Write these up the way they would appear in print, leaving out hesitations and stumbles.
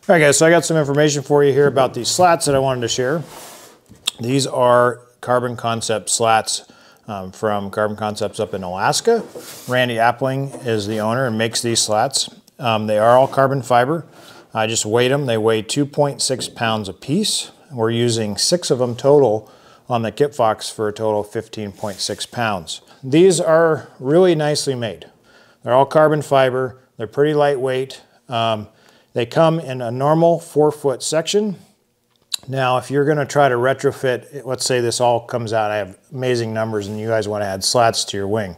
All right, guys, so I got some information for you here about these slats that I wanted to share. These are Carbon Concept slats from Carbon Concepts up in Alaska. Randy Appling is the owner and makes these slats. They are all carbon fiber. I just weighed them. They weigh 2.6 pounds a piece. We're using 6 of them total on the Kitfox for a total of 15.6 pounds. These are really nicely made. They're all carbon fiber. They're pretty lightweight. They come in a normal 4-foot section. Now, if you're going to try to retrofit, let's say this all comes out, I have amazing numbers, and you guys want to add slats to your wing.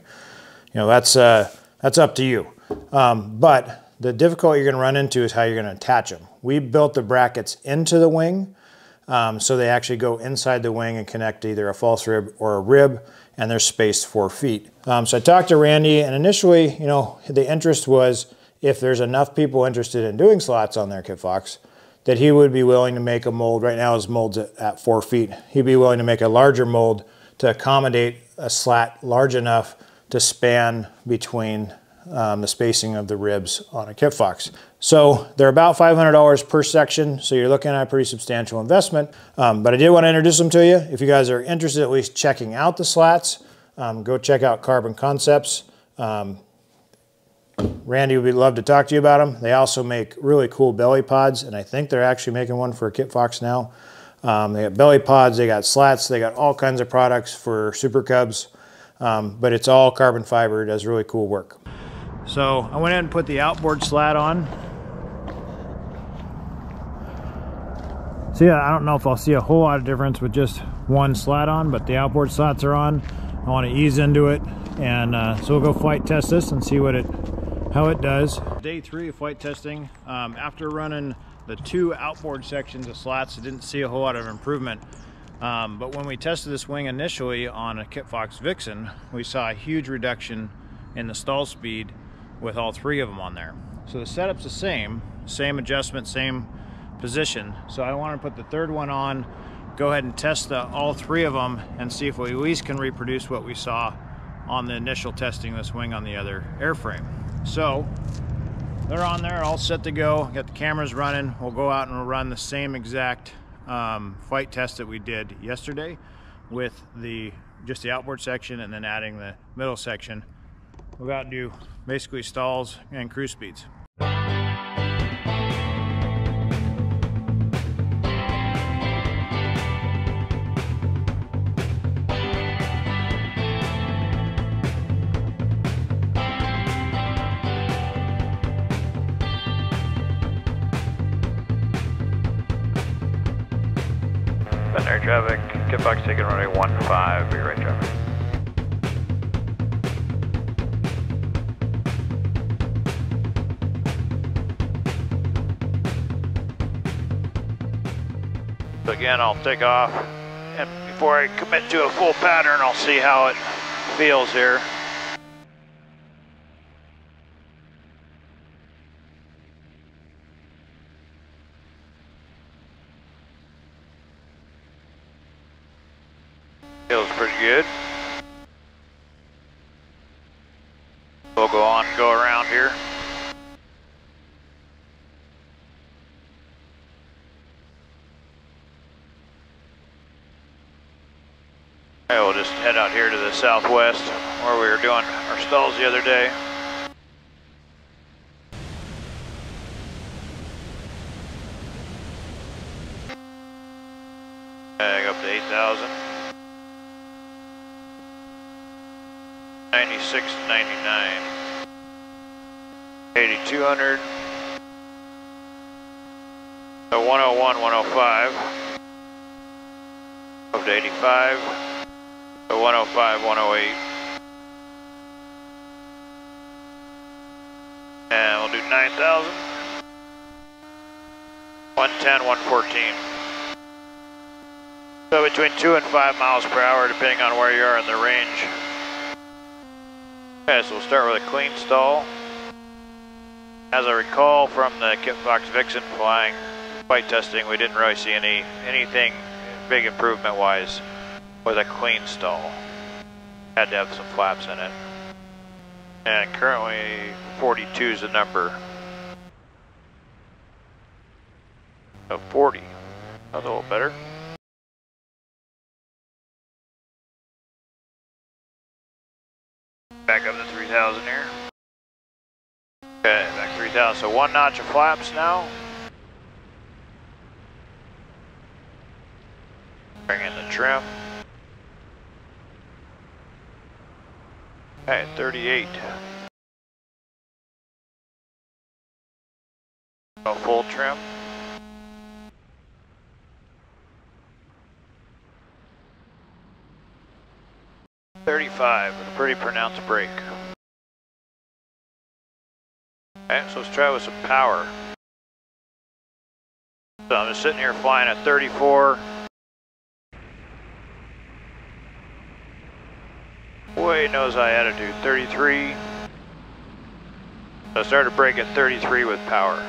You know, that's up to you. But the difficulty you're going to run into is how you're going to attach them. We built the brackets into the wing, so they actually go inside the wing and connect to either a false rib or a rib, and they're spaced 4 feet. So I talked to Randy, and initially, you know, the interest was if there's enough people interested in doing slats on their Kitfox, that he would be willing to make a mold. Right now his mold's at 4 feet. He'd be willing to make a larger mold to accommodate a slat large enough to span between the spacing of the ribs on a Kitfox. So they're about $500 per section, so you're looking at a pretty substantial investment. But I did want to introduce them to you. If you guys are interested at least checking out the slats, go check out Carbon Concepts. Randy would love to talk to you about them. They also make really cool belly pods, and I think they're actually making one for a Kitfox now. They got belly pods, they got slats, they got all kinds of products for Super Cubs, but it's all carbon fiber. It does really cool work. So I went ahead and put the outboard slat on. So yeah, I don't know if I'll see a whole lot of difference with just one slat on, but the outboard slats are on. I want to ease into it, and so we'll go flight test this and see how it does. Day 3 of flight testing. After running the 2 outboard sections of slats, I didn't see a whole lot of improvement. But when we tested this wing initially on a Kitfox Vixen, we saw a huge reduction in the stall speed with all 3 of them on there. So the setup's the same adjustment, same position. So I want to put the 3rd one on, go ahead and test all 3 of them and see if we at least can reproduce what we saw on the initial testing of this wing on the other airframe. So they're on there, all set to go. Got the cameras running. We'll go out and we'll run the same exact flight test that we did yesterday with just the outboard section and then adding the middle section. We'll go out and do basically stalls and cruise speeds. Air traffic, Kitfox taking runway 15, your right traffic. So again, I'll take off, and before I commit to a full pattern, I'll see how it feels here. Feels pretty good. We'll go on and go around here. Okay, we'll just head out here to the southwest where we were doing our stalls the other day. Up to 8,000. 96 to 99, 8200, 101, 105, up to 85, 105, 108, and we'll do 9,000, 110, 114. So between 2 and 5 miles per hour, depending on where you are in the range. Okay, so we'll start with a clean stall. As I recall from the Kitfox Vixen flight testing, we didn't really see anything big improvement wise with a clean stall. Had to have some flaps in it. And currently 42 is the number. So 40. That's a little better. Back up to 3,000 here. Okay, back 3,000. So 1 notch of flaps now. Bring in the trim. Okay, 38. Go full trim. .35 with a pretty pronounced brake. Okay, so let's try with some power. So I'm just sitting here flying at 34. Way nose high attitude, 33. So I started brake at 33 with power.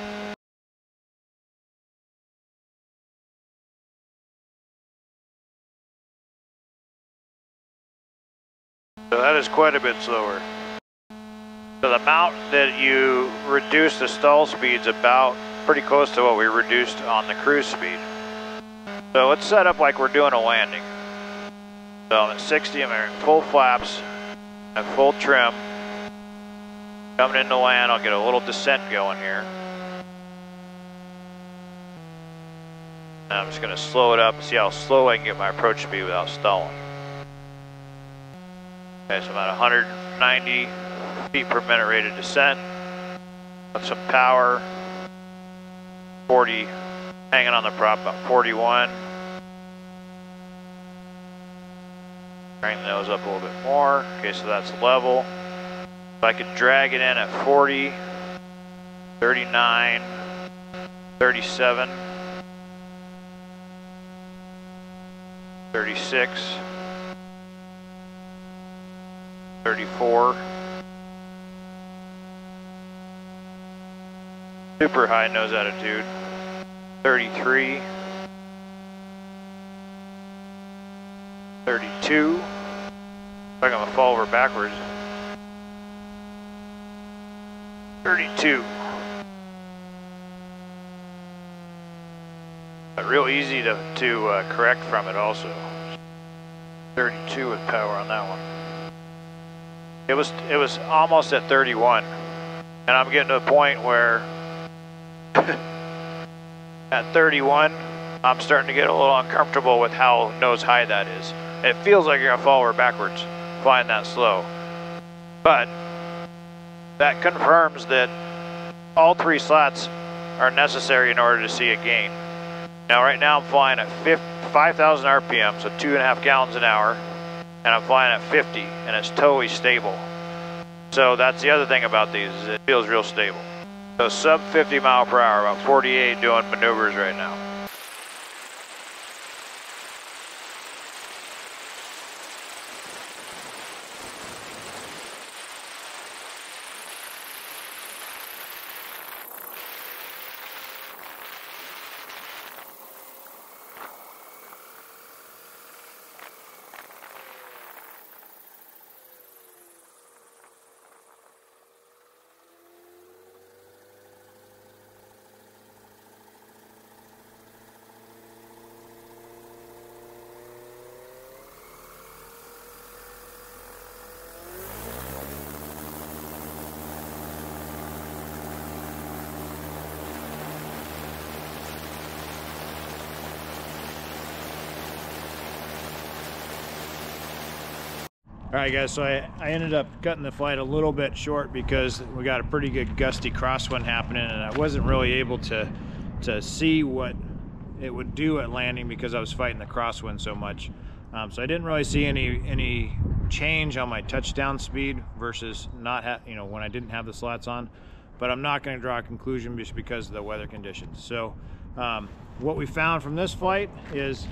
So that is quite a bit slower. So the amount that you reduce the stall speed's about pretty close to what we reduced on the cruise speed. So let's set up like we're doing a landing. So I'm at 60, I'm wearing full flaps and full trim. Coming into land, I'll get a little descent going here. And I'm just going to slow it up and see how slow I can get my approach speed without stalling. Okay, so I'm at 190 feet per minute rate of descent. With some power. 40, hanging on the prop, about 41. Bring the nose up a little bit more. Okay, so that's level. If I could drag it in at 40, 39, 37, 36, 34. Super high nose attitude. 33. 32. Looks like I'm gonna fall over backwards. 32. But real easy to correct from it also. 32 with power on that one. It was almost at 31, and I'm getting to a point where at 31, I'm starting to get a little uncomfortable with how nose high that is. It feels like you're gonna fall over backwards flying that slow. But that confirms that all 3 slats are necessary in order to see a gain. Now right now I'm flying at 5,000 RPM, so 2.5 gallons an hour, and I'm flying at 50, and it's totally stable. So that's the other thing about these, is it feels real stable. So sub 50 mile per hour, about 48 doing maneuvers right now. All right, guys, so I ended up cutting the flight a little bit short because we got a pretty good gusty crosswind happening, and I wasn't really able to see what it would do at landing because I was fighting the crosswind so much. So I didn't really see any change on my touchdown speed versus not when I didn't have the slats on. But I'm not going to draw a conclusion just because of the weather conditions. So what we found from this flight is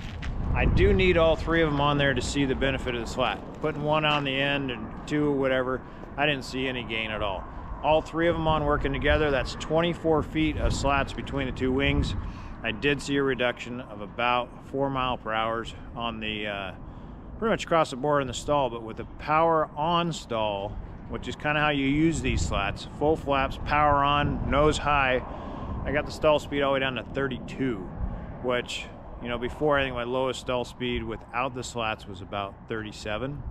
I do need all 3 of them on there to see the benefit of the slat. Putting 1 on the end and 2 whatever, I didn't see any gain at all. All 3 of them on working together, that's 24 feet of slats between the 2 wings. I did see a reduction of about 4 mile per hour on the pretty much across the board in the stall, but with the power on stall, which is kind of how you use these slats, full flaps, power on, nose high, I got the stall speed all the way down to 32. which, you know, before I think my lowest stall speed without the slats was about 37.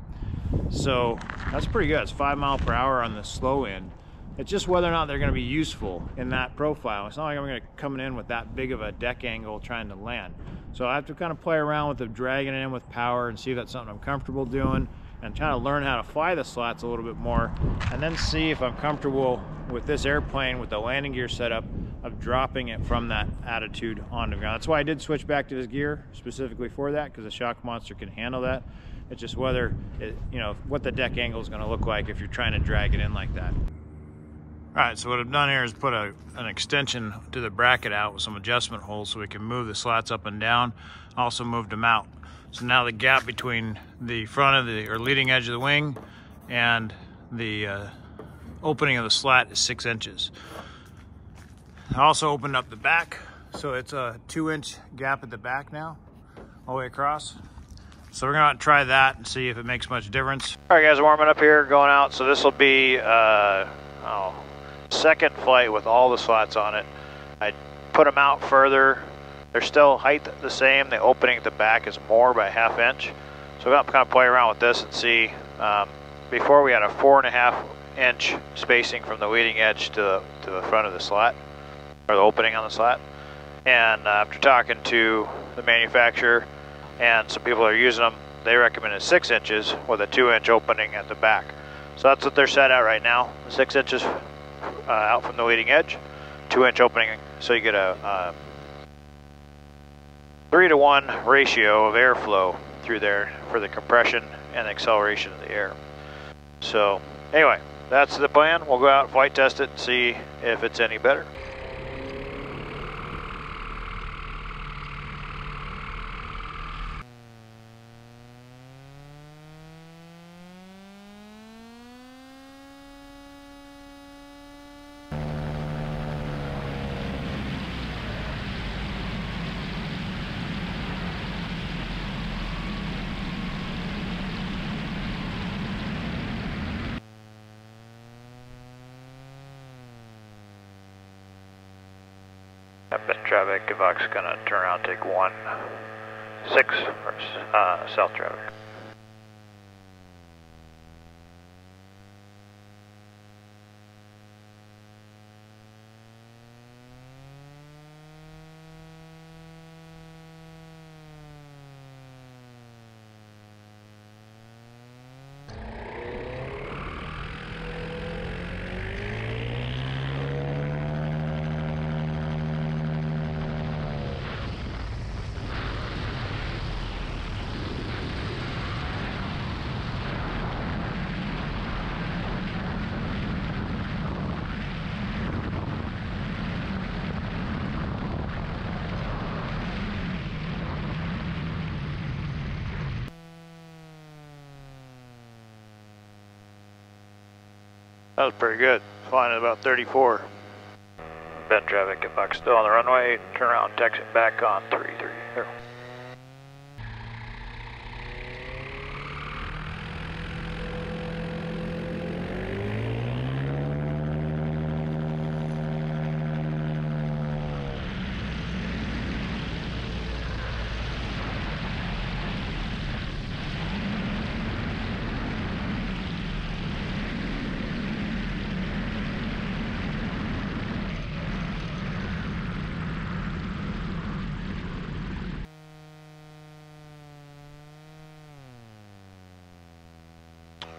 So that's pretty good. It's 5 miles per hour on the slow end. It's just whether or not they're going to be useful in that profile. It's not like I'm going to come in with that big of a deck angle trying to land. So I have to kind of play around with the dragging it in with power and see if that's something I'm comfortable doing, and try to learn how to fly the slats a little bit more, and then see if I'm comfortable with this airplane with the landing gear setup of dropping it from that attitude onto the ground. That's why I did switch back to this gear specifically for that, because the Shock Monster can handle that. It's just whether it, you know, what the deck angle is going to look like if you're trying to drag it in like that. All right, so what I've done here is put an extension to the bracket out with some adjustment holes so we can move the slats up and down. Also moved them out. So now the gap between the front of the, or leading edge of the wing, and the opening of the slat is 6 inches. I also opened up the back, so it's a 2-inch gap at the back now, all the way across. So we're gonna try that and see if it makes much difference. All right, guys, warming up here, going out. So this will be second flight with all the slats on it. I put them out further. They're still height the same. The opening at the back is more by ½ inch. So we're gonna kind of play around with this and see. Before we had a 4.5 inch spacing from the leading edge to the front of the slat, or the opening on the slat. And after talking to the manufacturer and some people that are using them, they recommended 6 inches with a 2-inch opening at the back. So that's what they're set at right now, 6 inches out from the leading edge, 2-inch opening, so you get a 3-to-1 ratio of airflow through there for the compression and acceleration of the air. So anyway, that's the plan. We'll go out and flight test it and see if it's any better. Traffic, Kitfox is going to turn around and take 1-6 for south traffic. That was pretty good, flying at about 34. Bend traffic, Kitfox still on the runway, turn around, taxi it back on 330.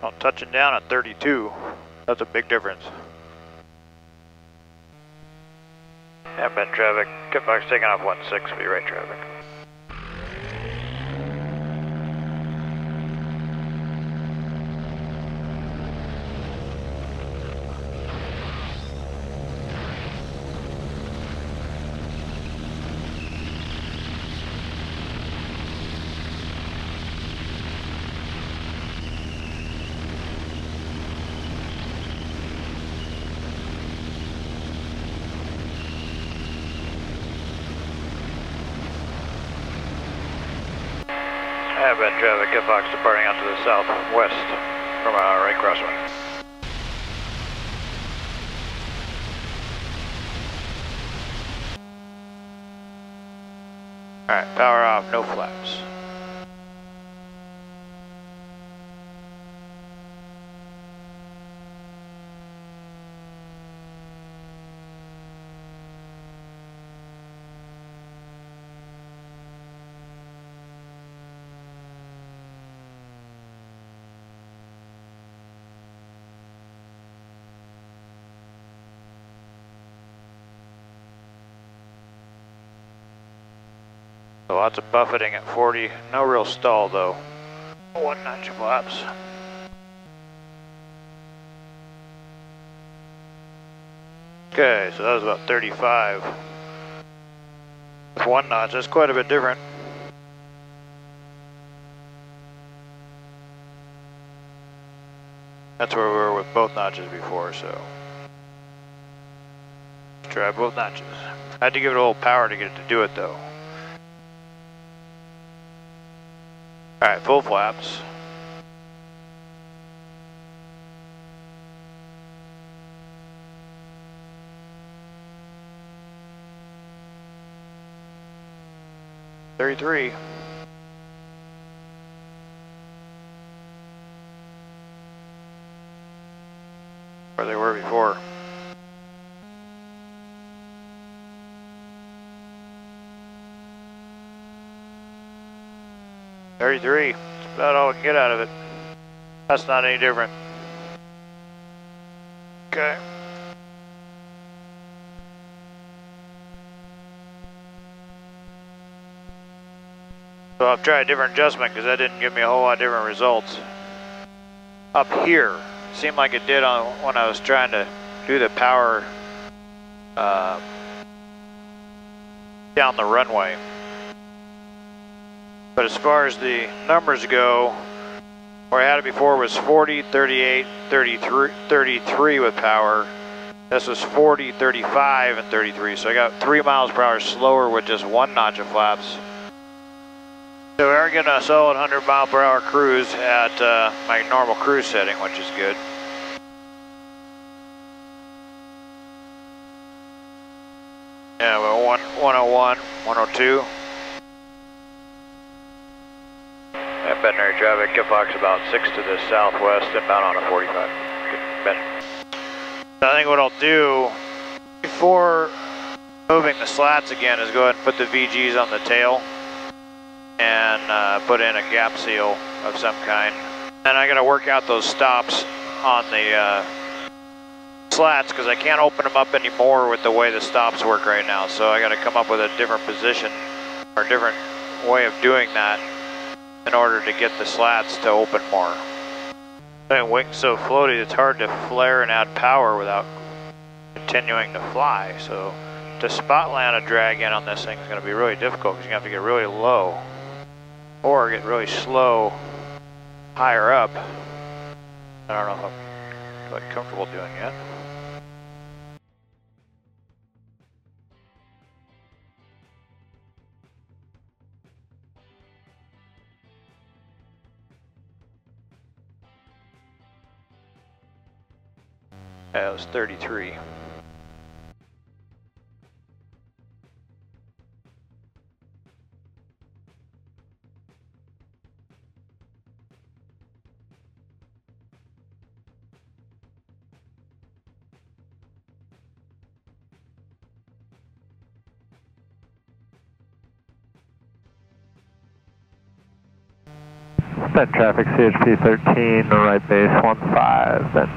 Well, touching down at 32, that's a big difference. Yeah, bend traffic, Kitfox taking off 16, be right traffic. Bend traffic, Kitfox departing out to the southwest from our right crosswind. Alright, power off, no flaps. So lots of buffeting at 40, no real stall though. 1 notch of flaps. Okay, so that was about 35. With 1 notch, that's quite a bit different. That's where we were with both notches before, so. Let's try both notches. I had to give it a little power to get it to do it though. Alright, full flaps. .33. Where they were before. .33. That's about all we can get out of it. That's not any different. Okay. So I've tried a different adjustment because that didn't give me a whole lot of different results. Up here, seemed like it did on when I was trying to do the power down the runway. But as far as the numbers go, where I had it before was 40, 38, 33 with power. This was 40, 35, and 33. So I got 3 miles per hour slower with just 1 notch of flaps. So we are getting a solid 100 mile per hour cruise at my normal cruise setting, which is good. Yeah, we're 101, 102. At veterinary traffic, Kitfox about 6 to the southwest, inbound on a 45. Good. I think what I'll do before moving the slats again is go ahead and put the VGs on the tail and put in a gap seal of some kind. And I gotta work out those stops on the slats because I can't open them up anymore with the way the stops work right now. So I gotta come up with a different position or a different way of doing that in order to get the slats to open more. The wing's so floaty, it's hard to flare and add power without continuing to fly. So to spot land a drag in on this thing is going to be really difficult because you have to get really low or get really slow higher up. I don't know if I'm really comfortable doing yet. That was 33. Set traffic CHP 13, right base 15, then.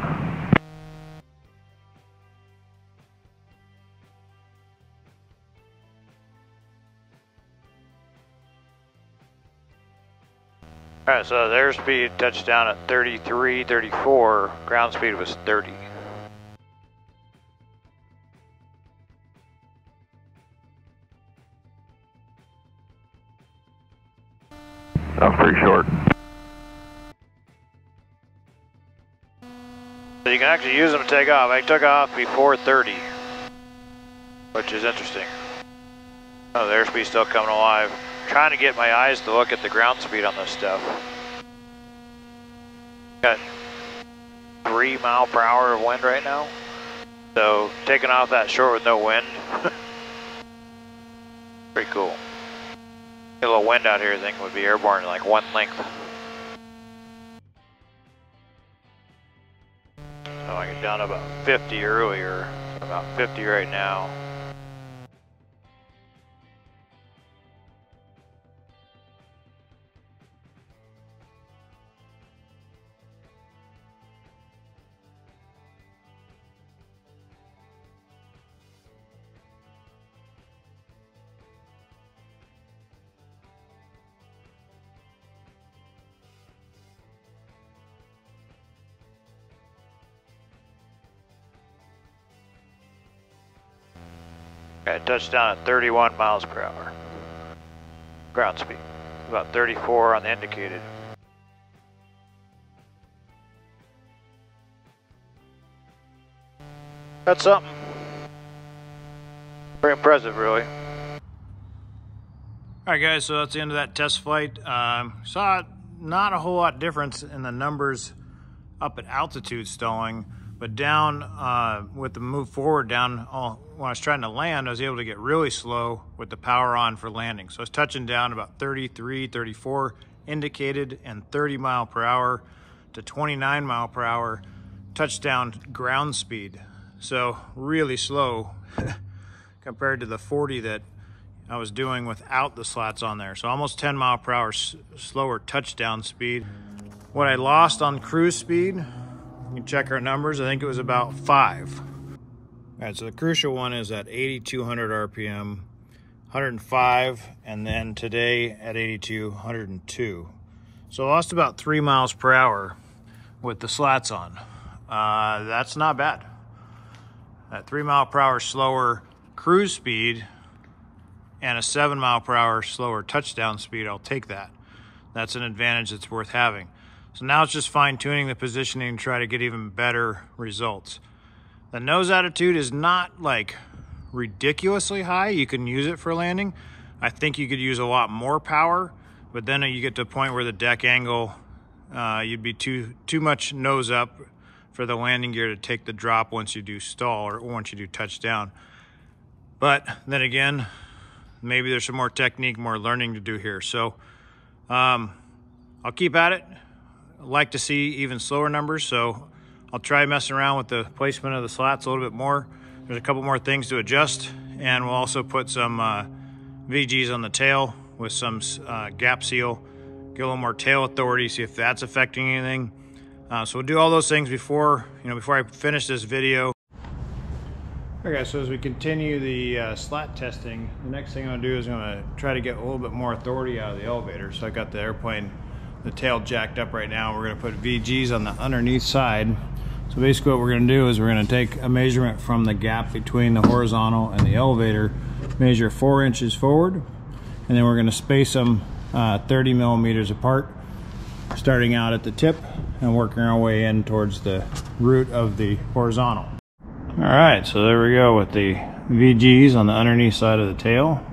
Alright, so the airspeed touched down at 33, 34, ground speed was 30. That's pretty short. So you can actually use them to take off. I took off before 30, which is interesting. Oh, the airspeed's still coming alive. Trying to get my eyes to look at the ground speed on this stuff. Got 3 mile per hour of wind right now. So taking off that short with no wind. Pretty cool. A little wind out here, I think would be airborne like one length. So I get down to about 50 earlier, about 50 right now. Got touchdown at 31 miles per hour. Ground speed. About 34 on the indicated. That's something. Pretty impressive, really. All right, guys, so that's the end of that test flight. Saw not a whole lot difference in the numbers up at altitude stalling, but down with the move forward down, when I was trying to land, I was able to get really slow with the power on for landing. So I was touching down about 33, 34 indicated, and 30 mile per hour to 29 mile per hour touchdown ground speed. So really slow compared to the 40 that I was doing without the slats on there. So almost 10 mile per hour slower touchdown speed. What I lost on cruise speed, you can check our numbers, I think it was about 5. All right, so the crucial one is at 8,200 RPM, 105, and then today at 82, 102. So I lost about 3 miles per hour with the slats on. That's not bad. At 3 mile per hour slower cruise speed and a 7 mile per hour slower touchdown speed, I'll take that. That's an advantage that's worth having. So now it's just fine tuning the positioning to try to get even better results. The nose attitude is not like ridiculously high. You can use it for landing. I think you could use a lot more power, but then you get to a point where the deck angle, you'd be too much nose up for the landing gear to take the drop once you do stall or once you do touchdown. But then again, maybe there's some more technique, more learning to do here. So I'll keep at it. I'd like to see even slower numbers, so I'll try messing around with the placement of the slats a little bit more. There's a couple more things to adjust, and we'll also put some VGs on the tail with some gap seal, get a little more tail authority, see if that's affecting anything. So we'll do all those things before I finish this video. All right, guys, so as we continue the slat testing, the next thing I'm gonna do is I'm gonna try to get a little bit more authority out of the elevator. So I got the airplane, the tail jacked up right now. We're gonna put VGs on the underneath side. So basically what we're gonna do is we're gonna take a measurement from the gap between the horizontal and the elevator, measure 4 inches forward, and then we're gonna space them 30 millimeters apart, starting out at the tip and working our way in towards the root of the horizontal. All right, so there we go with the VGs on the underneath side of the tail.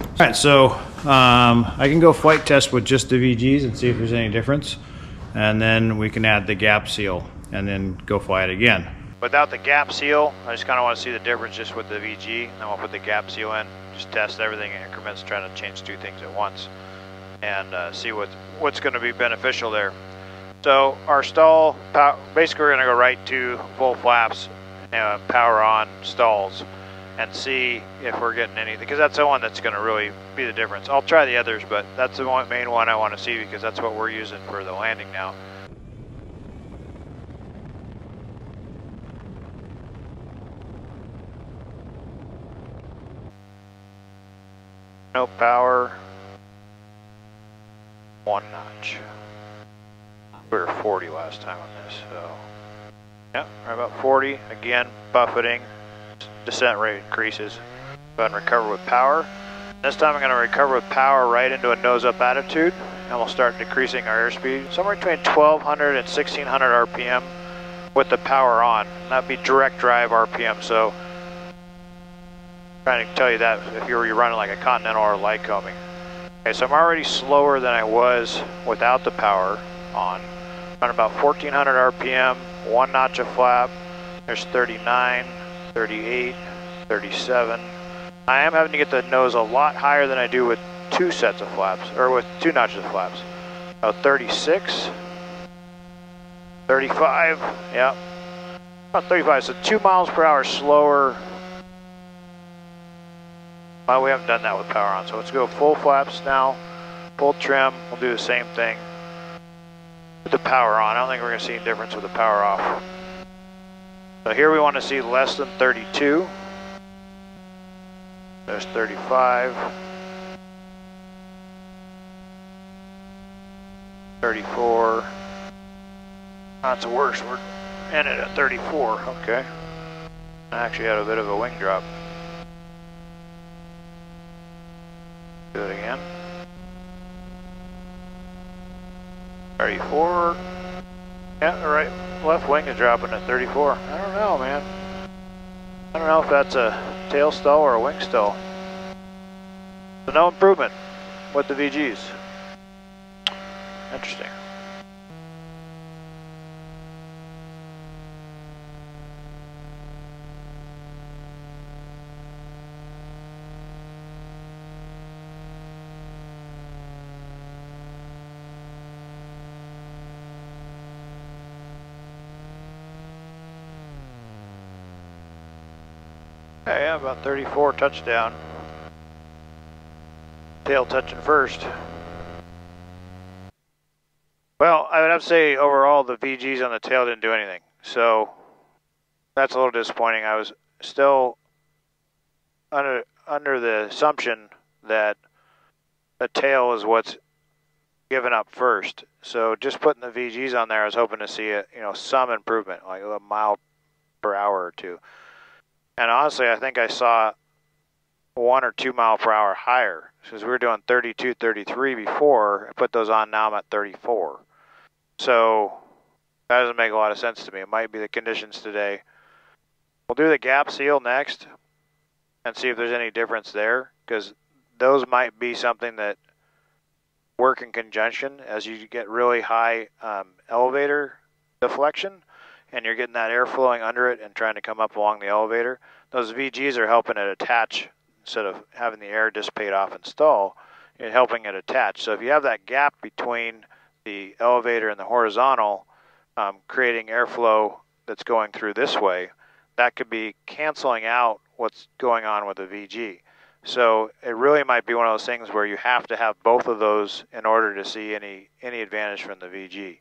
All right, so I can go flight test with just the VGs and see if there's any difference, and then we can add the gap seal and then go fly it again. Without the gap seal, I just kind of want to see the difference just with the VG, and then we'll put the gap seal in, just test everything in increments, trying to change 2 things at once, and see what's going to be beneficial there. So our stall, basically we're going to go right to full flaps, power on stalls, and see if we're getting anything, because that's the one that's going to really be the difference. I'll try the others, but that's the main one I want to see, because that's what we're using for the landing now. No power, 1 notch. We were 40 last time on this, so yeah, right about 40. Again, buffeting, descent rate increases. Go ahead and recover with power. This time I'm going to recover with power right into a nose-up attitude, and we'll start decreasing our airspeed somewhere between 1200 and 1600 RPM with the power on. That'd be direct drive RPM. So, trying to tell you that if you were running like a Continental or Lycoming. Okay, so I'm already slower than I was without the power on. Running about 1400 RPM, 1 notch of flap. There's 39, 38, 37, I am having to get the nose a lot higher than I do with 2 sets of flaps, or with 2 notches of flaps. 36, 35, yeah, about 35, so 2 miles per hour slower. Well, we haven't done that with power on, so let's go full flaps now, full trim, we'll do the same thing with the power on. I don't think we're going to see any difference with the power off. So here we want to see less than 32. There's 35. 34. That's worse. We're in it at 34. Okay. I actually had a bit of a wing drop. Do it again. 34. Yeah, the right, left wing is dropping at 34. I don't know, man. I don't know if that's a tail stall or a wing stall. So no improvement with the VGs. Interesting. Yeah, about 34 touchdown. Tail touching first. Well, I would have to say overall the VGs on the tail didn't do anything. So that's a little disappointing. I was still under the assumption that the tail is what's given up first. So just putting the VGs on there, I was hoping to see some improvement, like a mile per hour or 2. And honestly, I think I saw 1 or 2 mile per hour higher, because we were doing 32, 33 before. I put those on, now I'm at 34. So that doesn't make a lot of sense to me. It might be the conditions today. We'll do the gap seal next and see if there's any difference there, because those might be something that work in conjunction as you get really high elevator deflection, and you're getting that air flowing under it and trying to come up along the elevator. Those VGs are helping it attach instead of having the air dissipate off and stall, it's helping it attach. So if you have that gap between the elevator and the horizontal, creating airflow that's going through this way, that could be canceling out what's going on with the VG. So it really might be one of those things where you have to have both of those in order to see any advantage from the VG.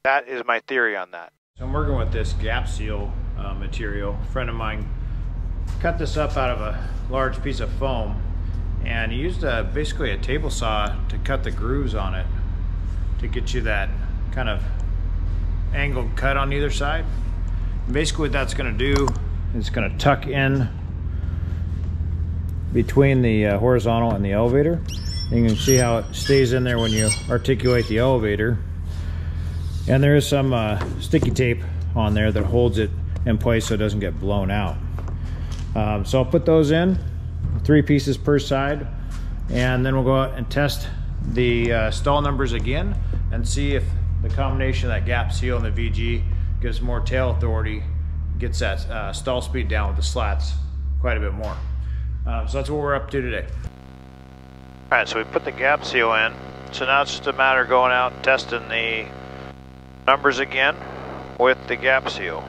That is my theory on that. So I'm working with this gap seal material. A friend of mine cut this up out of a large piece of foam, and he used basically a table saw to cut the grooves on it to get you that kind of angled cut on either side. And basically what that's going to do is going to tuck in between the horizontal and the elevator. And you can see how it stays in there when you articulate the elevator. And there is some sticky tape on there that holds it in place so it doesn't get blown out. So I'll put those in, 3 pieces per side, and then we'll go out and test the stall numbers again and see if the combination of that gap seal and the VG gives more tail authority, gets that stall speed down with the slats quite a bit more. So that's what we're up to today. All right, so we put the gap seal in. So now it's just a matter of going out and testing the numbers again with the gap seal.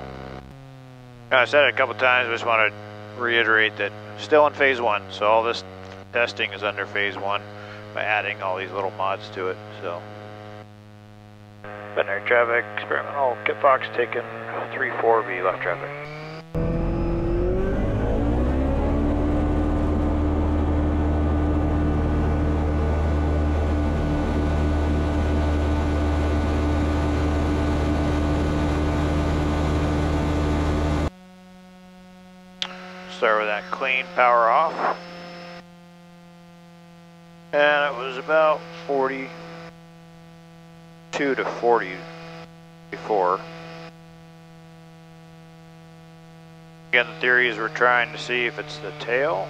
Now, I said it a couple times, I just want to reiterate that still in phase 1. So all this testing is under phase 1 by adding all these little mods to it. So binary traffic, experimental Kitfox taking 34V left traffic. Start with that clean power off. And it was about 42 to 40 before. Again, the theory is we're trying to see if it's the tail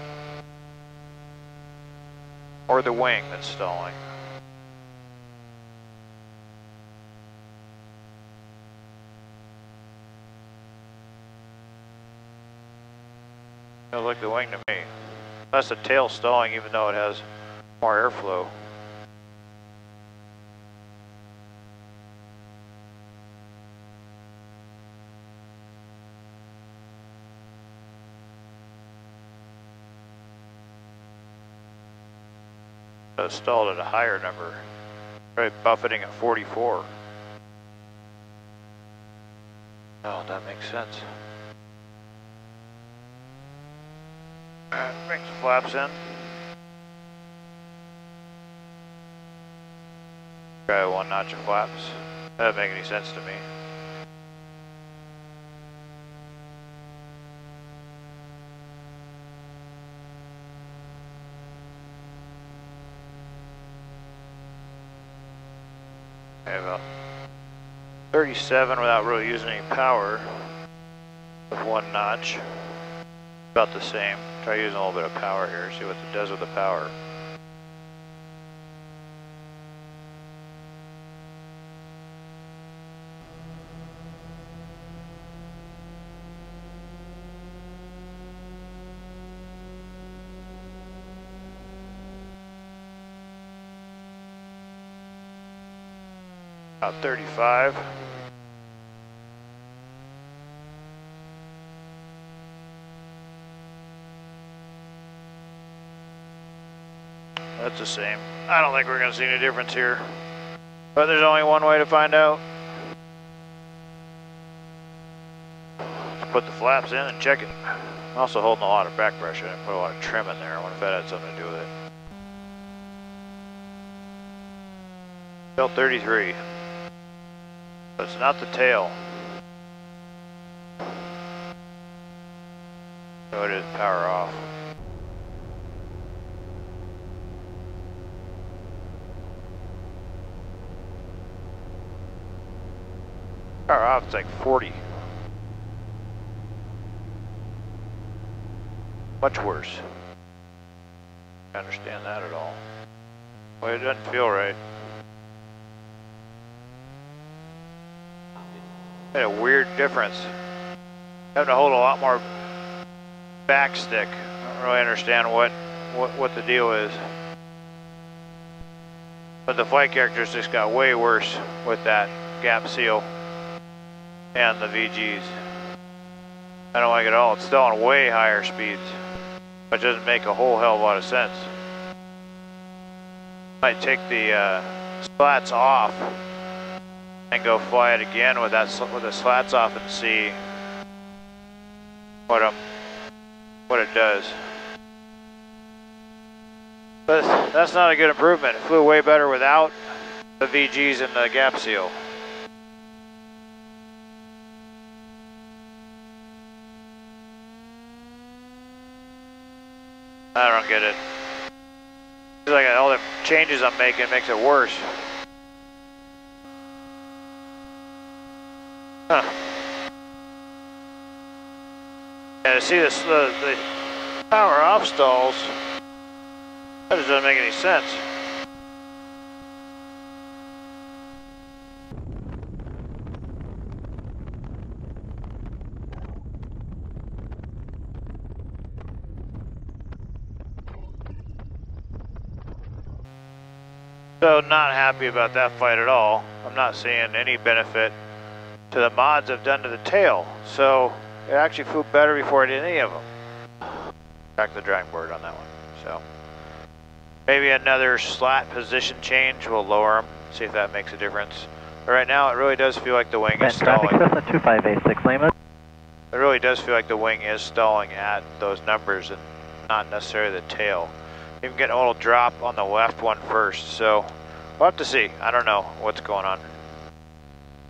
or the wing that's stalling. Feels like the wing to me. That's the tail stalling even though it has more airflow. So it stalled at a higher number. Probably buffeting at 44. Oh, that makes sense. Alright, bring some flaps in. Try 1 notch of flaps. That doesn't make any sense to me. Okay, about 37 without really using any power with 1 notch. About the same. Try using a little bit of power here, see what it does with the power. About 35. That's the same. I don't think we're going to see any difference here. But there's only one way to find out. Let's put the flaps in and check it. I'm also holding a lot of back pressure. I put a lot of trim in there. I wonder if that had something to do with it. Still 33. But it's not the tail. So it is power off. Power off, it's like 40. Much worse. I don't understand that at all. Well, it doesn't feel right. Had a weird difference. Having to hold a lot more back stick. I don't really understand what the deal is. But the flight characteristics got way worse with that gap seal and the VGs. I don't like it at all. It's still on way higher speeds, which doesn't make a whole hell of a lot of sense. Might take the slats off and go fly it again with the slats off and see what it does. But that's not a good improvement. It flew way better without the VGs and the gap seal. I don't get it. It's like all the changes I'm making makes it worse. Huh. Yeah, to see this, the power off stalls, that just doesn't make any sense. So not happy about that flight at all. I'm not seeing any benefit to the mods I've done to the tail. So it actually flew better before I did any of them. Back to the drawing board on that one. So maybe another slat position change will lower them, see if that makes a difference. But right now it really does feel like the wing is stalling. Cessna 2586 Lima. It really does feel like the wing is stalling at those numbers and not necessarily the tail. Even getting a little drop on the left one first, so we'll have to see. I don't know what's going on.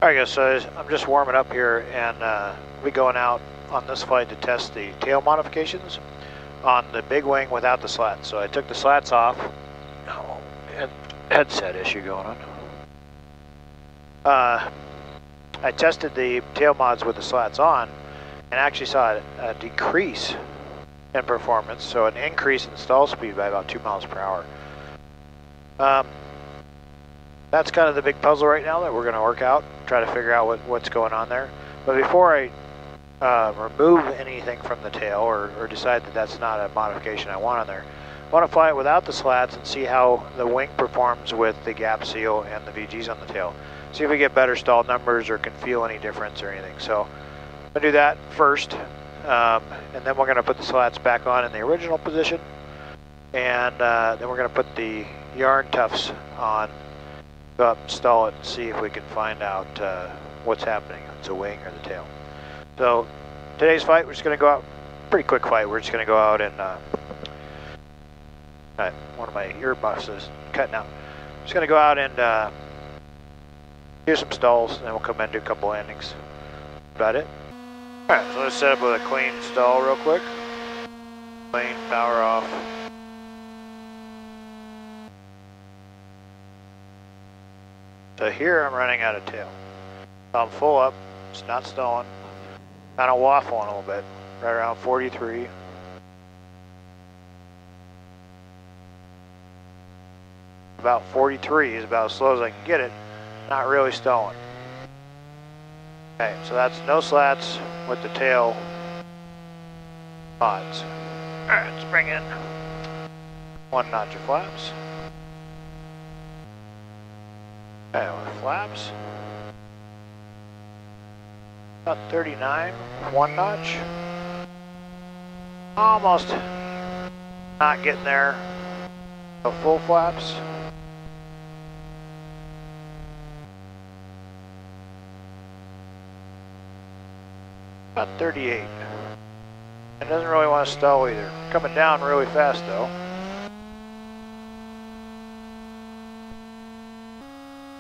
Alright guys, so I'm just warming up here and we'll be going out on this flight to test the tail modifications on the big wing without the slats. So I took the slats off. Oh, headset issue going on. I tested the tail mods with the slats on and actually saw a decrease in performance, so an increase in stall speed by about 2 miles per hour. That's kind of the big puzzle right now that we're going to work out, try to figure out what's going on there. But before I remove anything from the tail or decide that that's not a modification I want on there. I want to fly it without the slats and see how the wing performs with the gap seal and the VGs on the tail. See if we get better stall numbers or can feel any difference or anything. So I'm going to do that first, and then we're going to put the slats back on in the original position, and then we're going to put the yarn tufts on, go up, install it, and see if we can find out what's happening, if it's a wing or the tail. So today's fight, we're just going to go out, pretty quick fight, we're just going to go out and, one of my earbuds is cutting out. Just going to go out and do some stalls, and then we'll come in and do a couple landings. About it. Alright, so let's set up with a clean stall real quick. Clean, power off. So here I'm running out of tail. So I'm full up, it's not stalling. Kind of waffling a little bit, right around 43. About 43 is about as slow as I can get it, not really stalling. Okay, so that's no slats with the tail mods. Alright, let's bring in 1 notch of flaps. Okay, with flaps. About 39, 1 notch. Almost not getting there. So full flaps. About 38. It doesn't really want to stall either. Coming down really fast though.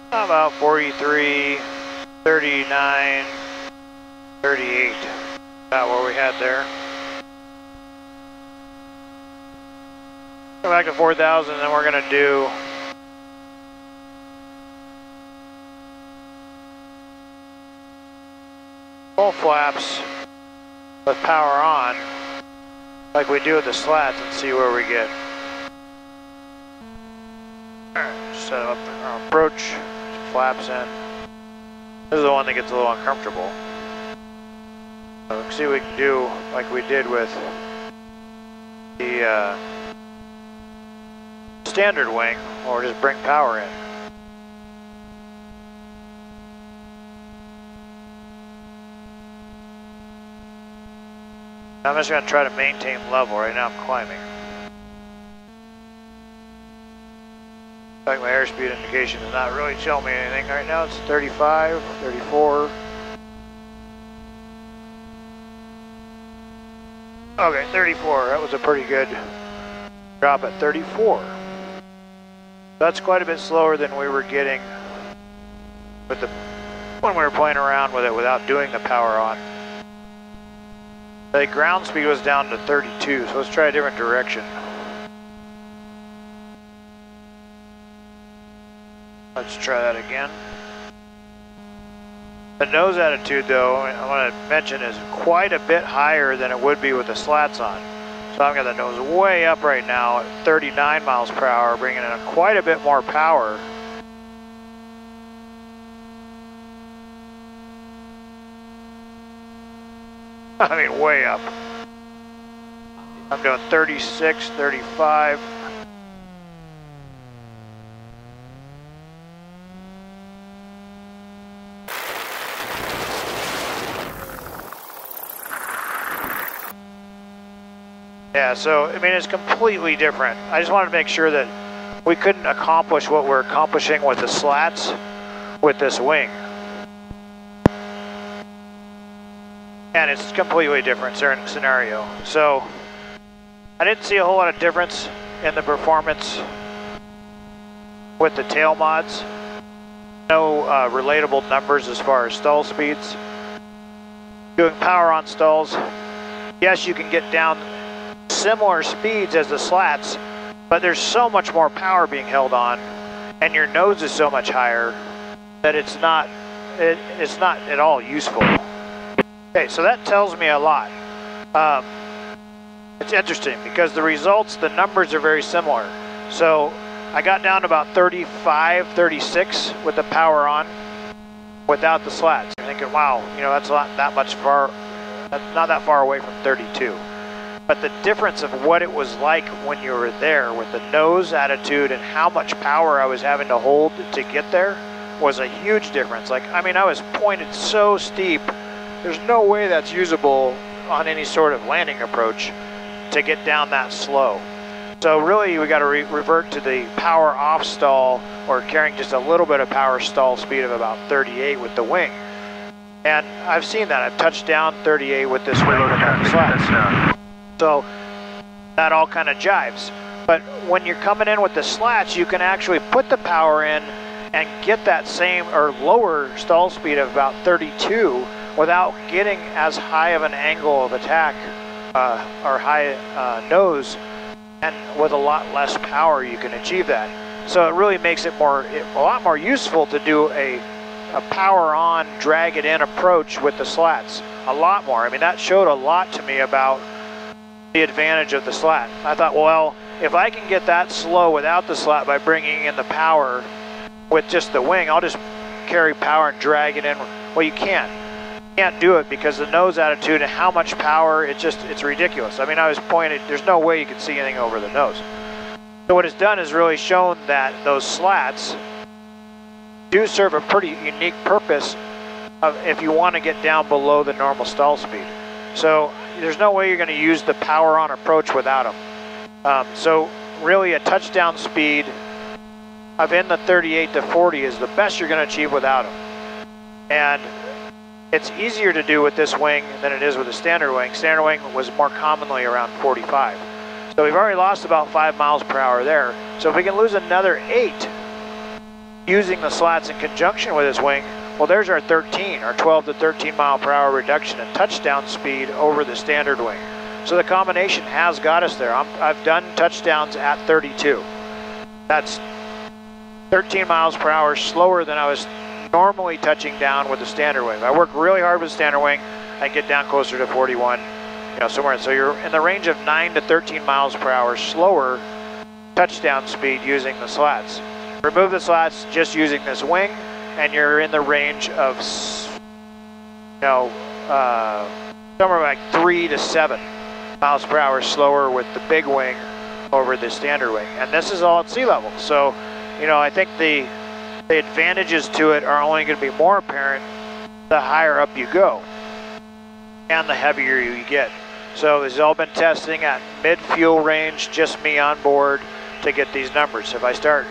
About 43, 39, 38. About what we had there. Go back to 4,000, then we're going to do full flaps with power on, like we do with the slats, and see where we get. Alright, set up our approach, flaps in. This is the one that gets a little uncomfortable. So let's see what we can do like we did with the standard wing, or just bring power in. I'm just going to try to maintain level. Right now I'm climbing. Like my airspeed indication is not really showing me anything right now. It's 35, 34. Okay, 34. That was a pretty good drop at 34. That's quite a bit slower than we were getting with the when we were playing around with it without doing the power on. The ground speed was down to 32, so let's try a different direction. Let's try that again. The nose attitude though, I want to mention, is quite a bit higher than it would be with the slats on. So I've got the nose way up right now at 39 miles per hour, bringing in quite a bit more power. I mean, way up. I'm doing 36, 35. Yeah, so, I mean, it's completely different. I just wanted to make sure that we couldn't accomplish what we're accomplishing with the slats with this wing. And it's completely different scenario. So I didn't see a whole lot of difference in the performance with the tail mods. No relatable numbers as far as stall speeds. Doing power on stalls, yes, you can get down similar speeds as the slats, but there's so much more power being held on, and your nose is so much higher that it's not at all useful. Okay, so that tells me a lot. It's interesting because the results, the numbers are very similar. So I got down to about 35, 36 with the power on without the slats. I'm thinking, wow, you know, that's not that much far not that far away from 32. But the difference of what it was like when you were there with the nose attitude and how much power I was having to hold to get there was a huge difference. Like, I mean, I was pointed so steep, there's no way that's usable on any sort of landing approach to get down that slow. So really we got to revert to the power off stall, or carrying just a little bit of power stall speed of about 38 with the wing. And I've seen that. I've touched down 38 with this wing without the slats. So that all kind of jives. But when you're coming in with the slats, you can actually put the power in and get that same or lower stall speed of about 32 without getting as high of an angle of attack or high nose, and with a lot less power you can achieve that. So it really makes it a lot more useful to do a power on, drag it in approach with the slats. A lot more. I mean, that showed a lot to me about the advantage of the slat. I thought, well, if I can get that slow without the slat by bringing in the power with just the wing, I'll just carry power and drag it in. Well, you can't. You can't do it because the nose attitude and how much power, it's ridiculous. I mean, I was pointed, there's no way you can see anything over the nose. So what it's done is really shown that those slats do serve a pretty unique purpose of if you want to get down below the normal stall speed. So there's no way you're going to use the power on approach without them. So really a touchdown speed of in the 38 to 40 is the best you're going to achieve without them. And it's easier to do with this wing than it is with a standard wing. Standard wing was more commonly around 45. So we've already lost about 5 miles per hour there. So if we can lose another 8 using the slats in conjunction with this wing, well, there's our 13, our 12 to 13 mile per hour reduction in touchdown speed over the standard wing. So the combination has got us there. I've done touchdowns at 32. That's 13 miles per hour slower than I was normally touching down with the standard wing. If I work really hard with the standard wing, I get down closer to 41, somewhere. So you're in the range of 9 to 13 miles per hour slower touchdown speed using the slats. Remove the slats just using this wing, and you're in the range of, somewhere like 3 to 7 miles per hour slower with the big wing over the standard wing. And this is all at sea level. So, I think the advantages to it are only going to be more apparent the higher up you go and the heavier you get. So this has all been testing at mid-fuel range, just me on board to get these numbers. If I start,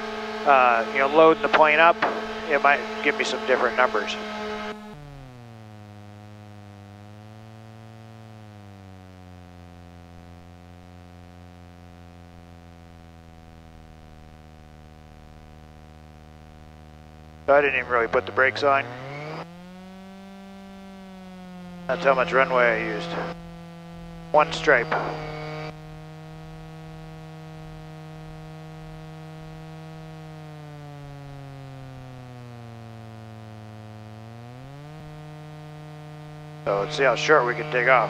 loading the plane up, it might give me some different numbers. So I didn't even really put the brakes on. That's how much runway I used. One stripe. So let's see how short we can take off.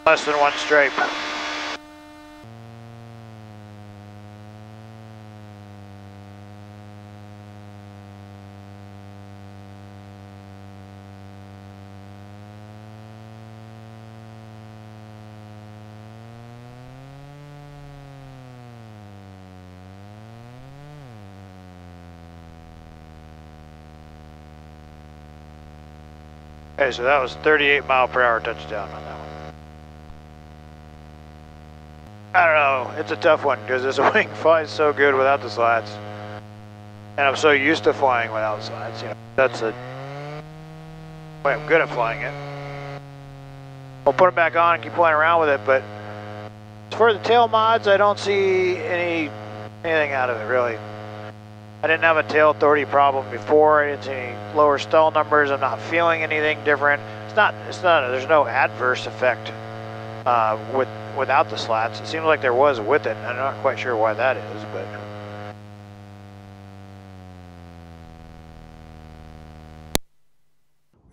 Less than one stripe. Okay, so that was 38 mile per hour touchdown on that one. I don't know, it's a tough one because this wing flies so good without the slats. And I'm so used to flying without the slats, that's the way I'm good at flying it. I'll put it back on and keep playing around with it, but for the tail mods, I don't see anything out of it really. I didn't have a tail authority problem before. I didn't see any lower stall numbers. I'm not feeling anything different. There's no adverse effect without the slats. It seems like there was with it. I'm not quite sure why that is, but.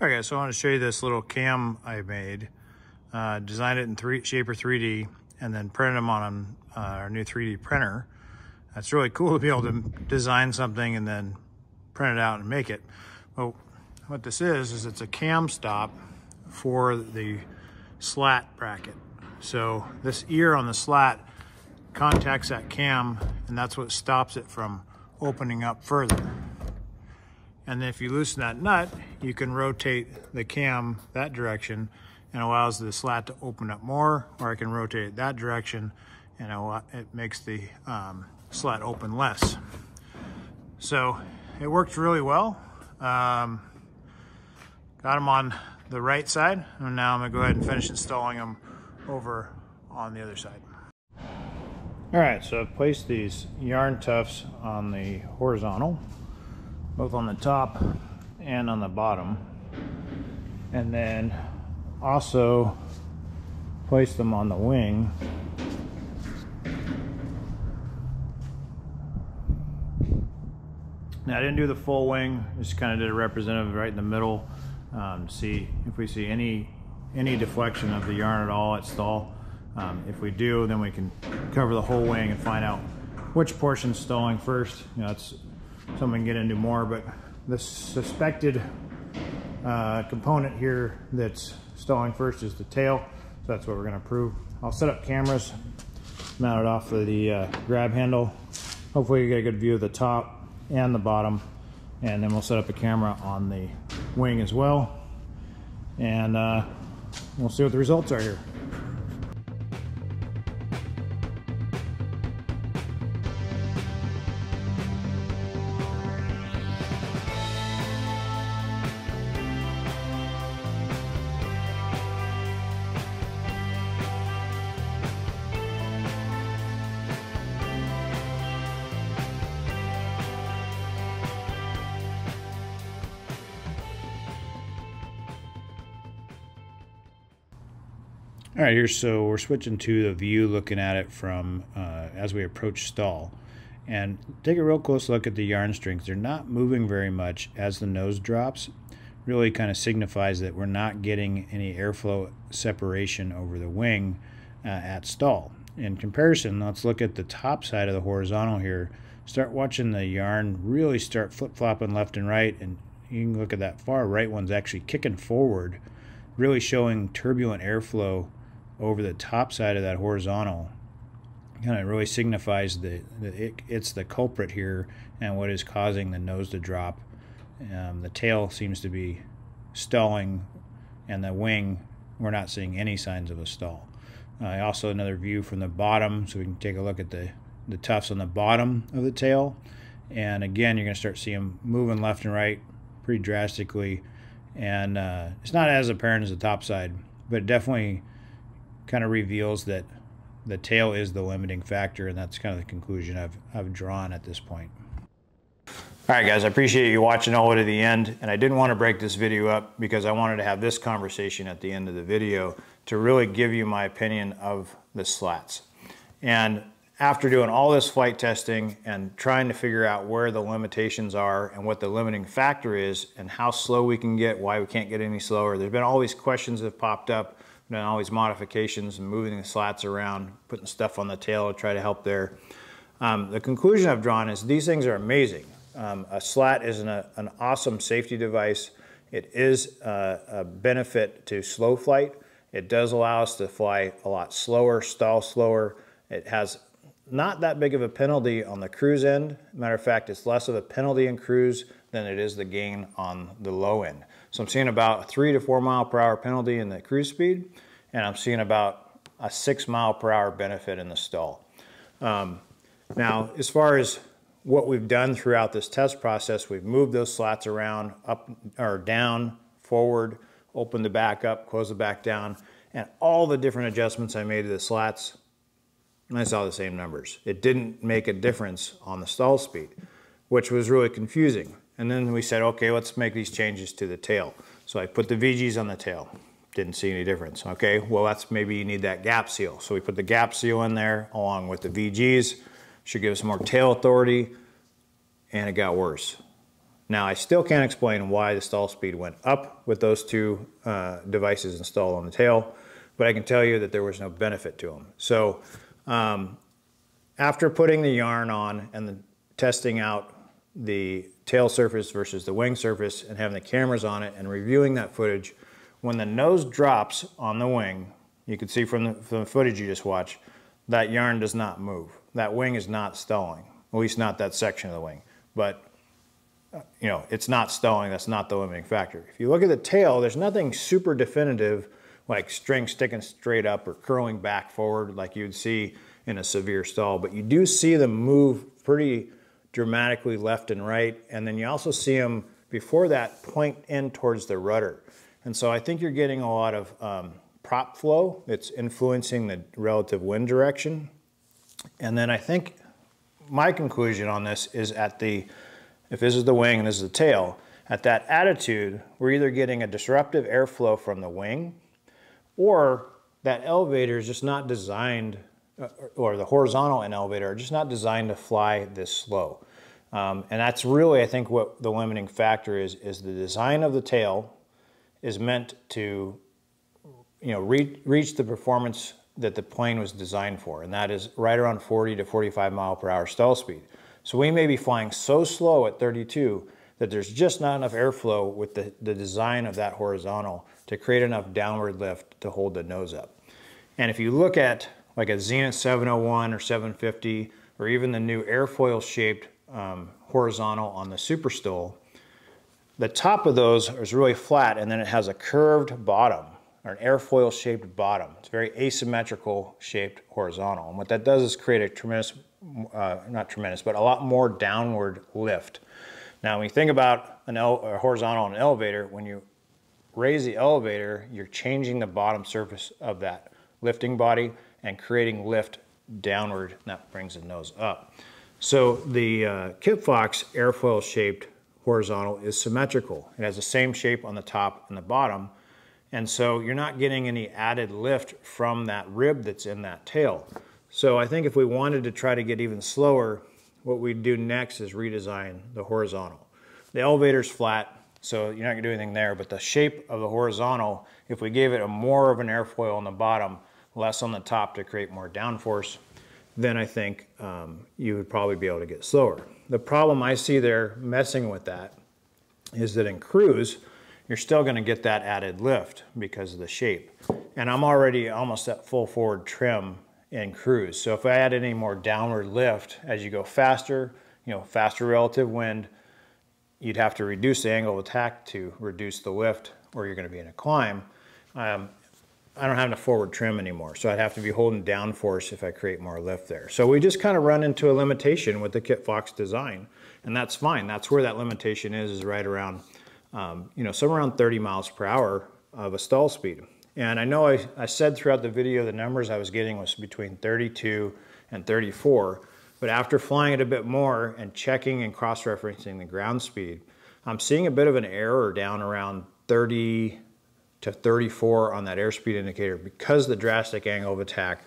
Okay, so I want to show you this little cam I made. Designed it in Shaper 3D, and then printed them on our new 3D printer. That's really cool to be able to design something and then print it out and make it. Well, what this is it's a cam stop for the slat bracket. So this ear on the slat contacts that cam, and that's what stops it from opening up further. And then if you loosen that nut, you can rotate the cam that direction and allows the slat to open up more, or I can rotate it that direction and it makes the slat open less. So it worked really well. Got them on the right side, and now I'm gonna go ahead and finish installing them over on the other side. All right, so I've placed these yarn tufts on the horizontal, both on the top and on the bottom, and then also placed them on the wing. Now I didn't do the full wing, just kind of did a representative right in the middle, see if we see any deflection of the yarn at all at stall. If we do, then we can cover the whole wing and find out which portion's stalling first. You know, it's something we can get into more, but the suspected component here that's stalling first is the tail, so that's what we're going to prove. I'll set up cameras mounted off of the grab handle. Hopefully you get a good view of the top and the bottom, and then we'll set up a camera on the wing as well, and we'll see what the results are here. All right, here, so we're switching to the view, looking at it from as we approach stall. And take a real close look at the yarn strings. They're not moving very much as the nose drops. Really kind of signifies that we're not getting any airflow separation over the wing at stall. In comparison, let's look at the top side of the horizontal here. Start watching the yarn really start flip-flopping left and right, and you can look at that far right one's actually kicking forward, really showing turbulent airflow over the top side of that horizontal. Kind of really signifies that it's the culprit here and what is causing the nose to drop. The tail seems to be stalling, and the wing, we're not seeing any signs of a stall. Also another view from the bottom, so we can take a look at the tufts on the bottom of the tail. And again, you're going to start seeing them moving left and right pretty drastically. And it's not as apparent as the top side, but it definitely kind of reveals that the tail is the limiting factor, and that's kind of the conclusion I've drawn at this point. All right, guys, I appreciate you watching all the way to the end, and I didn't want to break this video up because I wanted to have this conversation at the end of the video to really give you my opinion of the slats. And after doing all this flight testing and trying to figure out where the limitations are and what the limiting factor is and how slow we can get, why we can't get any slower, there's been all these questions that have popped up, done all these modifications and moving the slats around, putting stuff on the tail to try to help there. The conclusion I've drawn is these things are amazing. A slat is an awesome safety device. It is a benefit to slow flight. It does allow us to fly a lot slower, stall slower. It has not that big of a penalty on the cruise end. Matter of fact, it's less of a penalty in cruise than it is the gain on the low end. So I'm seeing about a 3 to 4 mile per hour penalty in the cruise speed, and I'm seeing about a 6 mile per hour benefit in the stall. Now, as far as what we've done throughout this test process, we've moved those slats around, up or down, forward, opened the back up, closed the back down, and all the different adjustments I made to the slats, and I saw the same numbers. It didn't make a difference on the stall speed, which was really confusing. And then we said, okay, let's make these changes to the tail. So I put the VGs on the tail. Didn't see any difference. Okay, well, that's maybe you need that gap seal. So we put the gap seal in there along with the VGs. Should give us more tail authority, and it got worse. Now, I still can't explain why the stall speed went up with those two devices installed on the tail, but I can tell you that there was no benefit to them. So after putting the yarn on and testing out the tail surface versus the wing surface and having the cameras on it and reviewing that footage, when the nose drops on the wing, you can see from the footage you just watched, that yarn does not move. That wing is not stalling, at least not that section of the wing. But you know, it's not stalling, that's not the limiting factor. If you look at the tail, there's nothing super definitive like string sticking straight up or curling back forward like you'd see in a severe stall, but you do see them move pretty dramatically left and right, and then you also see them before that point in towards the rudder. And so I think you're getting a lot of prop flow that's influencing the relative wind direction. And then I think my conclusion on this is if this is the wing and this is the tail, at that attitude, we're either getting a disruptive airflow from the wing, or that elevator is just not designed, or the horizontal and elevator are just not designed to fly this slow. And that's really, I think, what the limiting factor is the design of the tail is meant to, you know, reach the performance that the plane was designed for, and that is right around 40 to 45 mile per hour stall speed. So we may be flying so slow at 32 that there's just not enough airflow with the design of that horizontal to create enough downward lift to hold the nose up. And if you look at like a Zenith 701 or 750, or even the new airfoil shaped horizontal on the Super Stol, the top of those is really flat, and then it has a curved bottom, or an airfoil shaped bottom. It's very asymmetrical shaped horizontal. And what that does is create a tremendous, not tremendous, but a lot more downward lift. Now, when you think about a horizontal and an elevator, when you raise the elevator, you're changing the bottom surface of that lifting body and creating lift downward, and that brings the nose up. So the Kitfox airfoil shaped horizontal is symmetrical. It has the same shape on the top and the bottom, and so you're not getting any added lift from that rib that's in that tail. So I think if we wanted to try to get even slower, what we'd do next is redesign the horizontal. The elevator's flat, so you're not gonna do anything there, but the shape of the horizontal, if we gave it more of an airfoil on the bottom, less on the top to create more downforce, then I think you would probably be able to get slower. The problem I see there messing with that is that in cruise, you're still gonna get that added lift because of the shape. And I'm already almost at full forward trim in cruise. So if I add any more downward lift as you go faster, you know, faster relative wind, you'd have to reduce the angle of attack to reduce the lift, or you're gonna be in a climb. I don't have enough forward trim anymore, so I'd have to be holding down force if I create more lift there. So we just kind of run into a limitation with the Kitfox design, and that's fine. That's where that limitation is right around, you know, somewhere around 30 miles per hour of a stall speed. And I know I said throughout the video the numbers I was getting was between 32 and 34, but after flying it a bit more and checking and cross-referencing the ground speed, I'm seeing a bit of an error down around 30 to 34 on that airspeed indicator because the drastic angle of attack,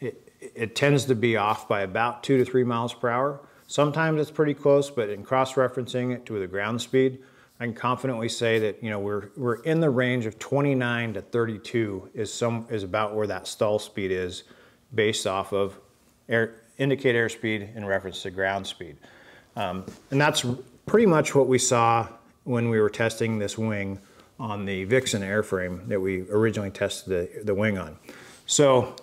it tends to be off by about 2 to 3 miles per hour. Sometimes it's pretty close, but in cross-referencing it to the ground speed, I can confidently say that, you know, we're in the range of 29 to 32 is about where that stall speed is based off of indicate airspeed in reference to ground speed. And that's pretty much what we saw when we were testing this wing on the Vixen airframe that we originally tested the wing on. So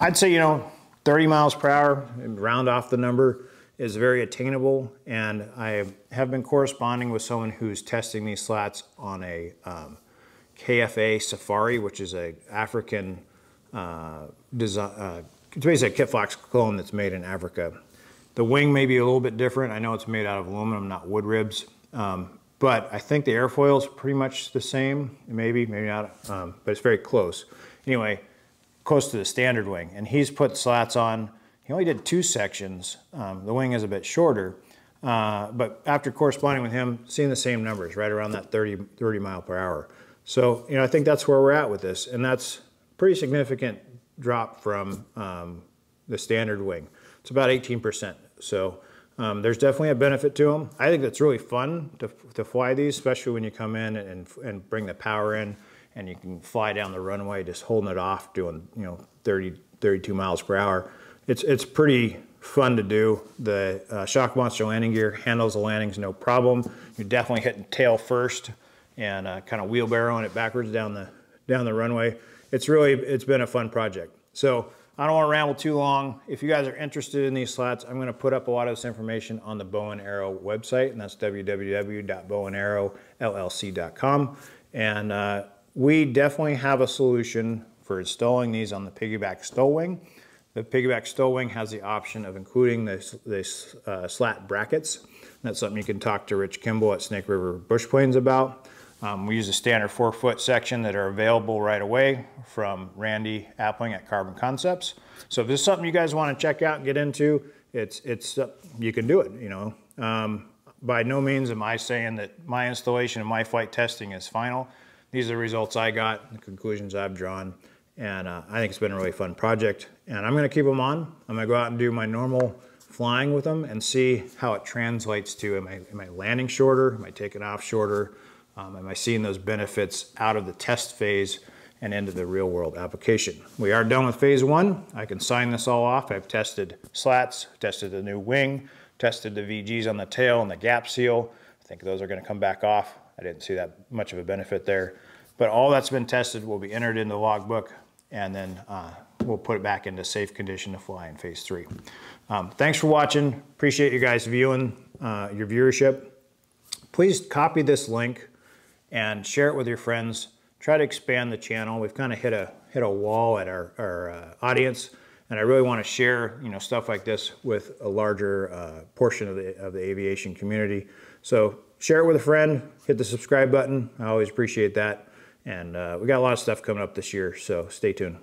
I'd say, you know, 30 miles per hour, round off the number, is very attainable, and I have been corresponding with someone who's testing these slats on a KFA Safari, which is a African design, it's basically a Kitfox clone that's made in Africa. The wing may be a little bit different. I know it's made out of aluminum, not wood ribs. But I think the airfoil is pretty much the same, maybe not, but it's very close. Anyway, close to the standard wing. And he's put slats on. He only did 2 sections. The wing is a bit shorter, but after corresponding with him, seeing the same numbers, right around that 30 mile per hour. So, you know, I think that's where we're at with this, and that's a pretty significant drop from the standard wing. It's about 18%. So. There's definitely a benefit to them. I think it's really fun to fly these, especially when you come in and bring the power in and you can fly down the runway just holding it off, doing 30, 32 miles per hour. It's pretty fun to do. The Shock Monster landing gear handles the landings no problem. You're definitely hitting tail first and kind of wheelbarrowing it backwards down the runway. It's been a fun project. So I don't want to ramble too long. If you guys are interested in these slats, I'm going to put up a lot of this information on the Bowen Aero website, and that's www.bowenaerollc.com. And we definitely have a solution for installing these on the piggyback stow wing. The piggyback stow wing has the option of including the slat brackets. That's something you can talk to Rich Kimball at Snake River Bush Planes about. We use a standard 4-foot section that are available right away from Randy Appling at Carbon Concepts. So if this is something you guys want to check out and get into, you can do it. By no means am I saying that my installation and my flight testing is final. These are the results I got, the conclusions I've drawn, and I think it's been a really fun project. And I'm going to keep them on. I'm going to go out and do my normal flying with them and see how it translates to, am I landing shorter? Am I taking off shorter? Am I seeing those benefits out of the test phase and into the real world application? We are done with phase 1. I can sign this all off. I've tested slats, tested the new wing, tested the VGs on the tail and the gap seal. I think those are going to come back off. I didn't see that much of a benefit there. But all that's been tested will be entered in the logbook, and then we'll put it back into safe condition to fly in phase 3. Thanks for watching. Appreciate you guys viewing, your viewership. Please copy this link and share it with your friends. Try to expand the channel. We've kind of hit a wall at our audience, and I really want to share stuff like this with a larger portion of the aviation community. So share it with a friend. Hit the subscribe button. I always appreciate that. And we got a lot of stuff coming up this year, so stay tuned.